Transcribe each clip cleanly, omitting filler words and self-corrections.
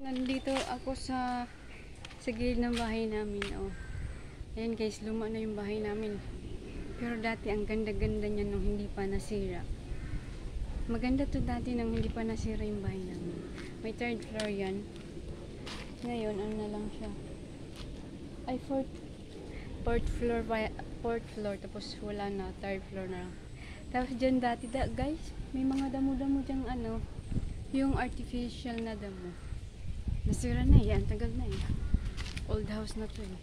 Nandito ako sa gilid ng bahay namin. Oh. Ayan guys, luma na yung bahay namin. Pero dati ang ganda-ganda niya nung hindi pa nasira. Maganda to dati nang hindi pa nasira yung bahay namin. May third floor yan. Ngayon, ano na lang siya. Ay, fourth floor. Tapos wala na, third floor na lang. Tapos dyan dati, guys, may mga damo-damo dyang ano, yung artificial na damo. Nasira na yan, tagal na eh. Old house na to eh.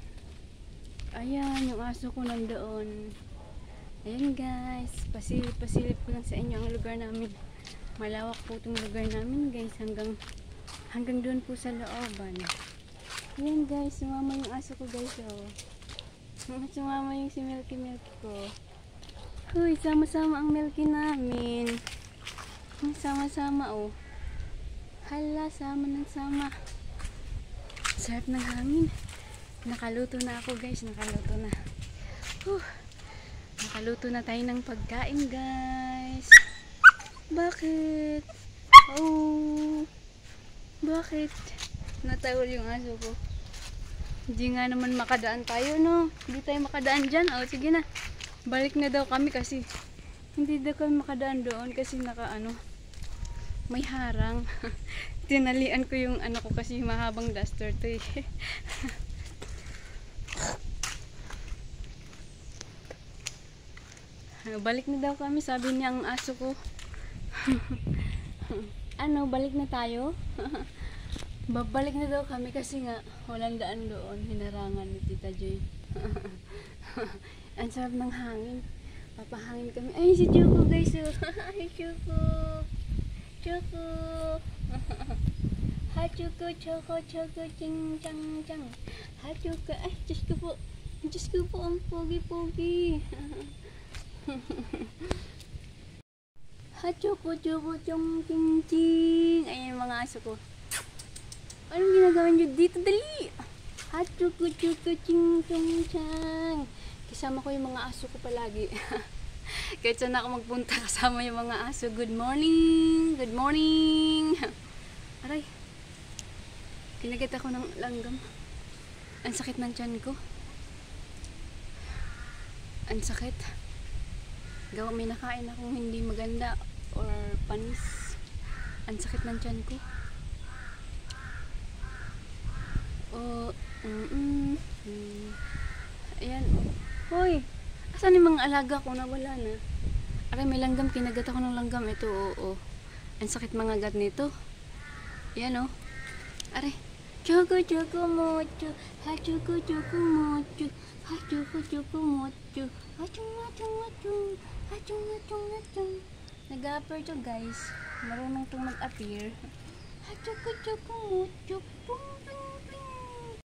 Ayan, yung aso ko nandoon. Ayan guys, pasilip ko lang sa inyo ang lugar namin. Malawak po itong lugar namin guys, hanggang doon po sa looban. Ayan guys, sumama yung aso ko guys oh. Sumama yung si Milky ko. Huy, sama-sama ang Milky namin. Sama-sama oh. Hala, sama ng sama. Sarap ng hangin. Nakaluto na ako guys, nakaluto na. Nakaluto na tayo ng pagkain guys. Bakit? Oh, bakit? Natawal yung aso ko. Hindi nga naman makadaan tayo no. Hindi tayo makadaan dyan. Oh, sige na. Balik na daw kami kasi hindi daw kami makadaan doon kasi may harang. Tinalian ko yung ano ko kasi mahabang duster to eh. Balik na daw kami, sabi niya ang aso ko. Balik na tayo? Babalik na daw kami kasi nga walang daan doon, hinarangan ni Tita Joy. Ang sarap ng hangin. Papahangin kami. Ay, si Choco guys. Ay, Choco. Choco. Ha, Choco, ching, chang. Ha, Choco. Ay, Diyos ko po, ang pogi-pogi. Ha, Choco, chong, ching. Ayan yung mga aso ko. Anong ginagawa nyo dito? Dali! Ha, Choco, ching, chang. Kasama ko yung mga aso ko palagi. Kahit saan ako magpunta, kasama yung mga aso. Good morning! Good morning! Aray! Kinagat ako ng langgam. Ang sakit ng tiyan ko. Ang sakit. Gawa may nakain akong hindi maganda or panis. Ang sakit ng tiyan ko. Oh, ayan. Hoy! Asan yung mga alaga ko? Nawala na. Aray, may langgam. Kinagat ako ng langgam. Ito, oo. Ang sakit mga gat nito. Ayan, oh. Aray. Choco, mocho. Ha, choco, mocho. Ha, choco, mocho. Hachung. Nag-appear to guys. Marunong itong mag-appear. Ha, choco, mocho. Pung.